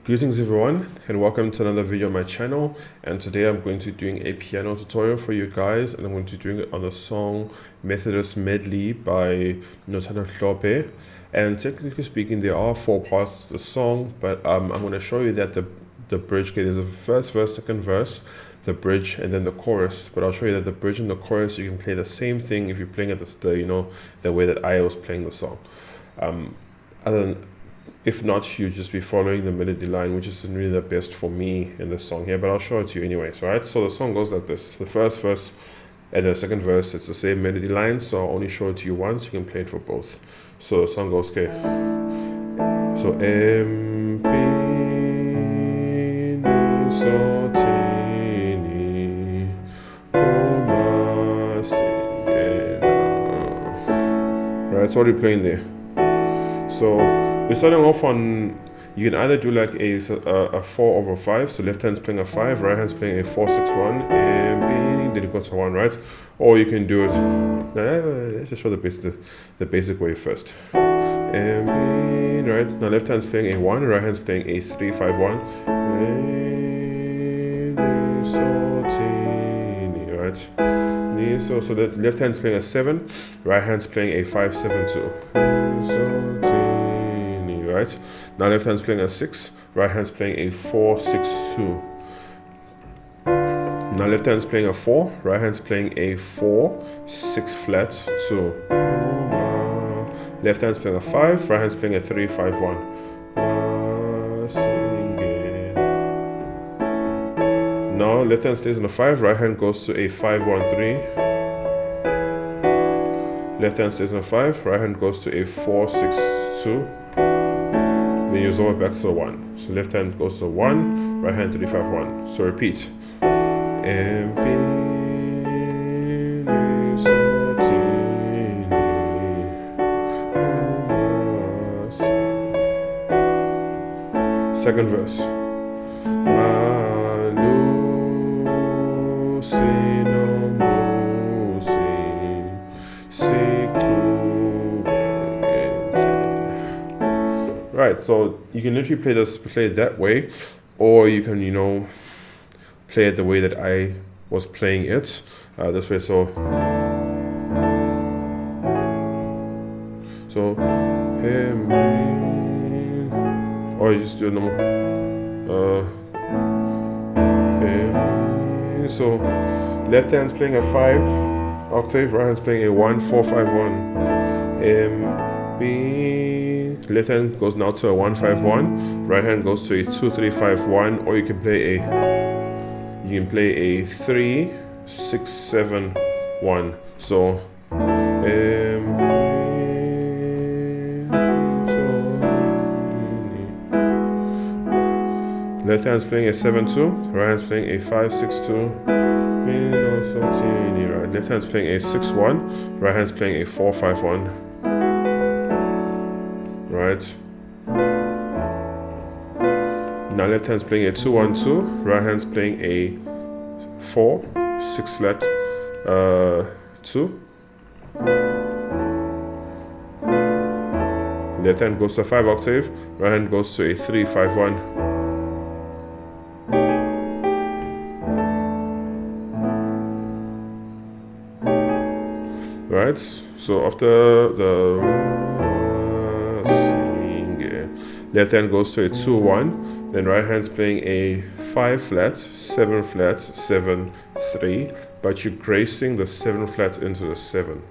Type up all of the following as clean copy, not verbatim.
Greetings everyone and welcome to another video on my channel, and today I'm going to be doing a piano tutorial for you guys, and I'm going to be doing it on the song Methodist Medley by Nothando Hlophe. And technically speaking, there are 4 parts to the song, but I'm going to show you that the bridge, okay, there's a first verse, second verse, the bridge, and then the chorus. But I'll show you that the bridge and the chorus, you can play the same thing if you're playing it the way that I was playing the song. If not, you'll just be following the melody line, which isn't really the best for me in this song here, but I'll show it to you anyways, right? So the song goes like this. The first verse and the second verse, it's the same melody line, so I'll only show it to you once. You can play it for both. So the song goes, okay. So M, P, Ni, So, Ti, Ni, O, Ma, Si, Re, La. Right, so what are you playing there? So we're starting off on, you can either do like a 4/5, so left hand's playing a 5, right hand's playing a 4/6/1, and then you go to 1, right? Or you can do it, let's just show the basic way first. And right, now left hand's playing a 1, right hand's playing a 3/5/1, right? So the left hand's playing a 7, right hand's playing a 5/7/2. Right? Now left hand's playing a 6, right hand's playing a 4/6/2. Now left hand's playing a 4, right hand's playing a 4/6/2. Left hand's playing a 5, right hand's playing a 3/5/1. Now left hand stays on a 5, right hand goes to a 5/1/3. Left hand stays on a 5, right hand goes to a 4/6/2. Then you resolve it back to the 1. So left hand goes to 1, right hand 3/5/1. So repeat. M, P, Ni, So, Ti, Ni, O, Ma, Si. Second verse. Ma, Lu, Si, No, Mu, Si, Si, Tu. Right, so you can literally play it that way, or you can, play it the way that I was playing it, this way. So or you just do a normal, so left hand's playing a 5 octave, right hand's playing a 1/4/5/1, B. Left hand goes now to a 1/5/1, right hand goes to a 2/3/5/1, or you can play a 3/6/7/1. So left hand's playing a 7/2, right hand's playing a 5/6/2. Right. Left hand's playing a 6/1, right hand's playing a 4/5/1. Right. Now left hand's playing a 2/1/2, right hand's playing a 4/6/2. Left hand goes to a 5 octave, right hand goes to a 3/5/1. Right. So after the left hand goes to a 2/1, then right hand's playing a 5-flat, 7-flat, 7/3, but you're gracing the 7-flat into the 7.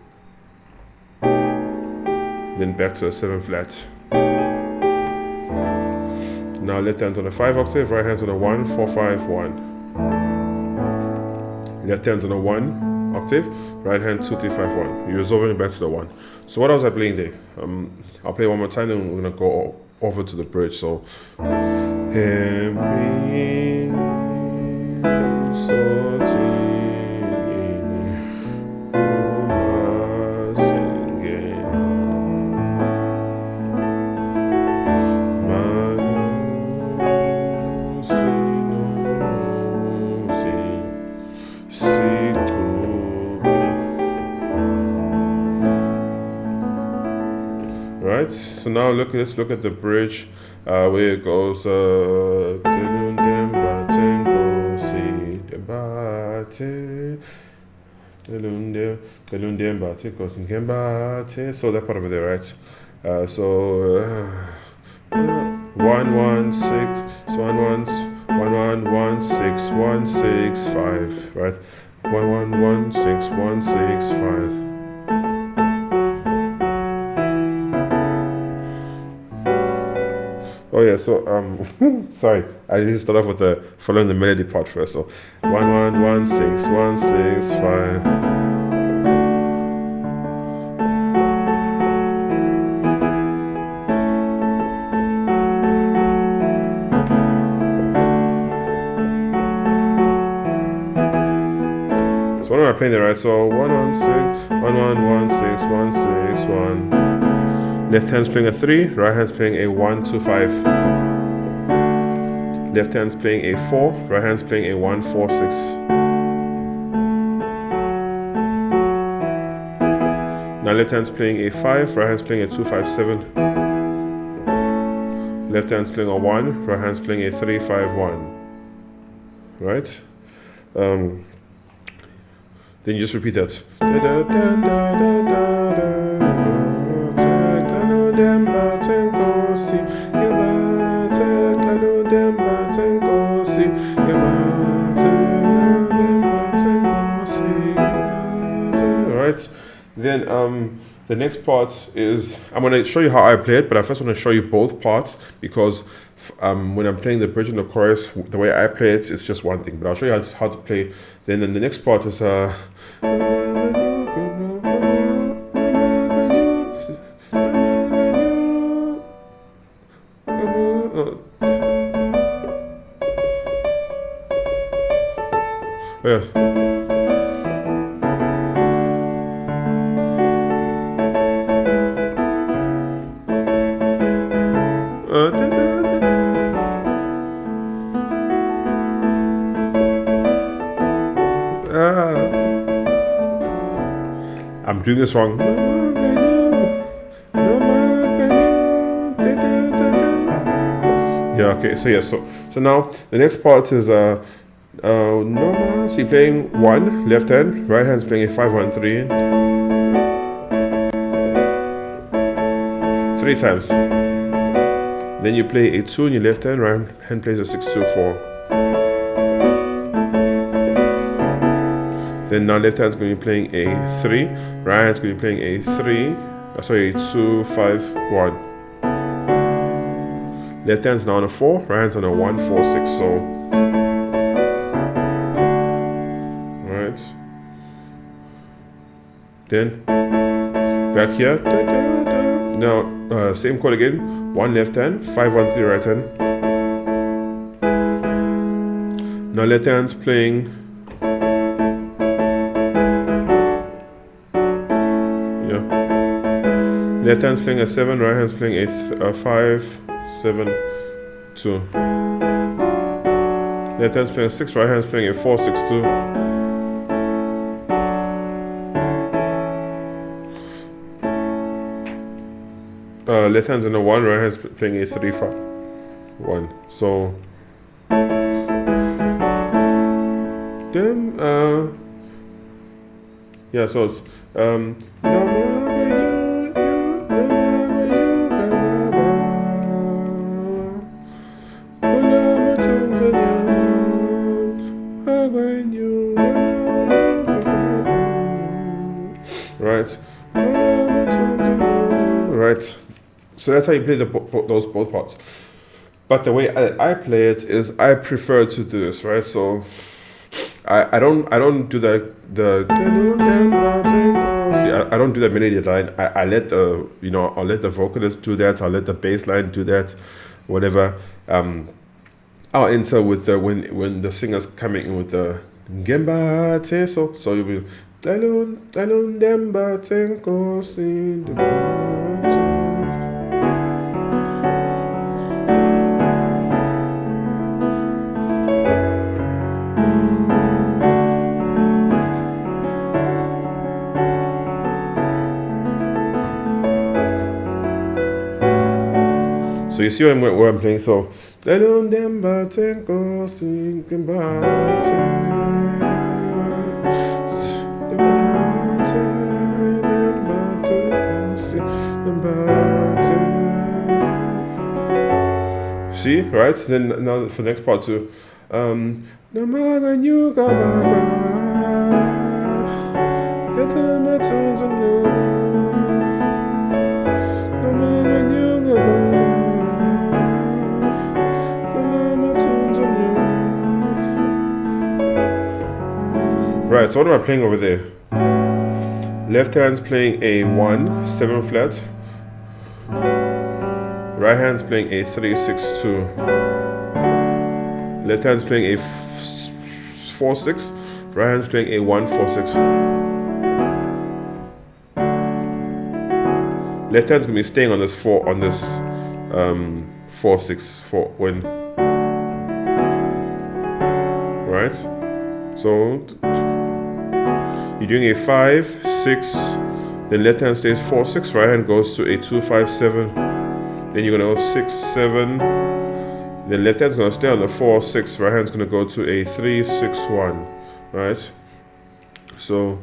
Then back to a 7-flat. Now left hand's on a 5 octave, right hand's on a 1/4/5/1. Left hand's on a 1 octave, right hand 2/3/5/1. You're resolving it back to the 1. So what was I playing there? I'll play one more time, then we're gonna go over to the bridge. So M, P, So, Ti, Ni, O, Ma, Si, Re, Ma, Lu, Si, No, Si, Si, Tu. Right, so now let's look at the bridge. Where it goes delun demba tengo si demba te delun demba tengo si demba te. So that part over there, right? So 1 1 6 1 1 1 1 1 6 1 6 5, right? 1 1 1 6 1 6 5. Oh yeah, so sorry, I just start off with the following the melody part first. So 1 1 1 6 1 6 5. So what am I playing there, right? So 1 1 6 1 1 1 6 1 6 1. Left hand's playing a 3, right hand's playing a 1 2 5. Left hand's playing a 4, right hand's playing a 1 4 6. Now left hand's playing a 5, right hand's playing a 2 5 7. Left hand's playing a 1, right hand's playing a 3 5 1. Right? Then you just repeat that. Alright. Then the next part is, I'm going to show you how I play it, but I first want to show you both parts because when I'm playing the bridge and the chorus, the way I play it, it's just one thing. But I'll show you how to play. Then the next part is yeah. I'm doing this wrong. Yeah, okay, so yeah, so now the next part is so you're playing 1 left hand, right hand's playing a 5 1 3 3 times. Then you play a 2 in your left hand, right hand plays a 6 2 4. Then now left hand's going to be playing a 3, right hand's going to be playing a 2 5 1. Left hand's now on a 4, right hand's on a 1 4 6. So right. Then back here. Now same chord again. 1 left hand, 5 1 3 right hand. Now left hand's playing. Left hand's playing a 7, right hand's playing a 5 7 2. Left hand's playing a 6, right hand's playing a 4 6 2. Left hand's in a 1, right hand's playing a 3 5 1. So then yeah, so it's right. Right. So that's how you play those both parts. But the way I play it is I prefer to do this, right? So I don't do the see, I don't do the melody line. I let the I'll let the vocalist do that. I'll let the bass line do that, whatever. I'll enter with the when the singer's coming in with the Gemba te, so you'll be Talun demba tenko si demba. So you see where I'm playing. So see, right? Then now for the next part too. Right, so what am I playing over there? Left hand's playing a 1, 7 flat. Right hand's playing a 3, 6, 2. Left hand's playing a 4, 6. Right hand's playing a 1, 4, 6. Left hand's gonna be staying on this 4, 6, 4 when. Right? So you're doing a 5, 6, then left hand stays 4, 6, right hand goes to a 2, 5, 7. Then you're gonna go 6, 7. Then left hand's gonna stay on the 4, 6, right hand's gonna go to a 3, 6, 1. Right? So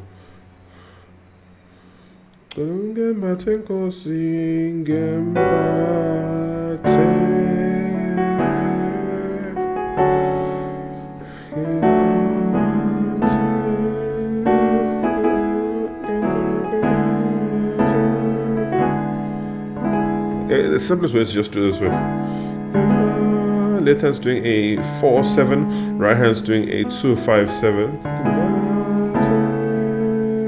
the simplest way is just do this way. Left hand's doing a 4, 7, right hand's doing a 2, 5, 7.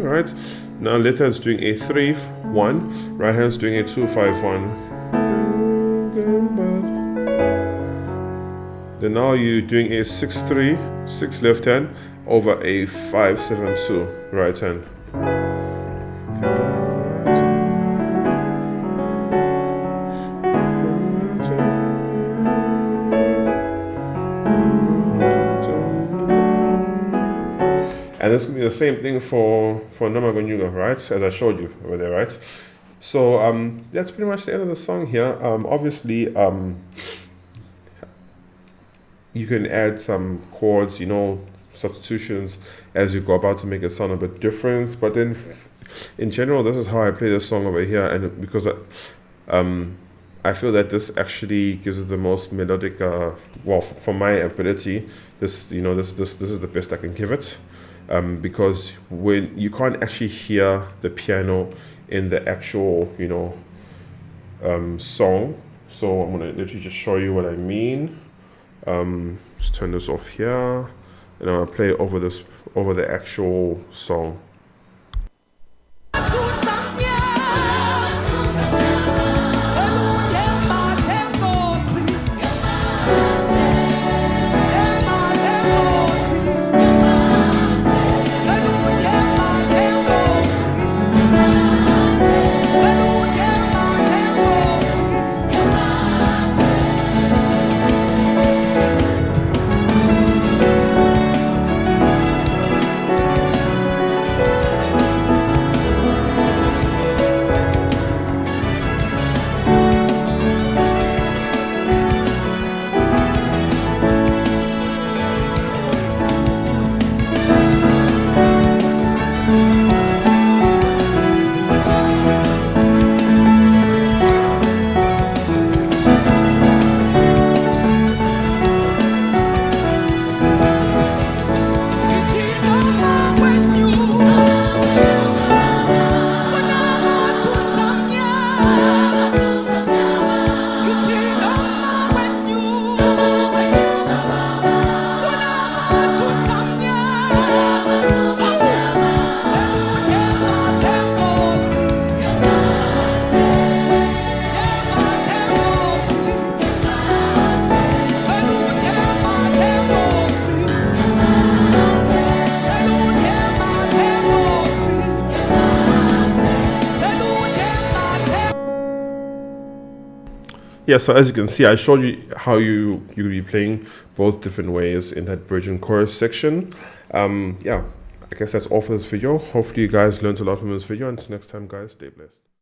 Right? Now left hand's doing a 3, 1, right hand's doing a 2, 5, 1. Then now you're doing a 6, 3, 6 left hand over a 5, 7, 2 right hand. And it's gonna be the same thing for Namagonyuga, right? As I showed you over there, right? So that's pretty much the end of the song here. Obviously, you can add some chords, substitutions as you go about to make it sound a bit different. But then, in general, this is how I play this song over here, and because I feel that this actually gives it the most melodic. Well, for my ability, this is the best I can give it. Because when you can't actually hear the piano in the actual, song. So I'm gonna literally just show you what I mean. Just turn this off here, and I'm gonna play over the actual song. Yeah, so as you can see, I showed you how you could be playing both different ways in that bridge and chorus section. Yeah, I guess that's all for this video. Hopefully you guys learned a lot from this video. Until next time, guys, stay blessed.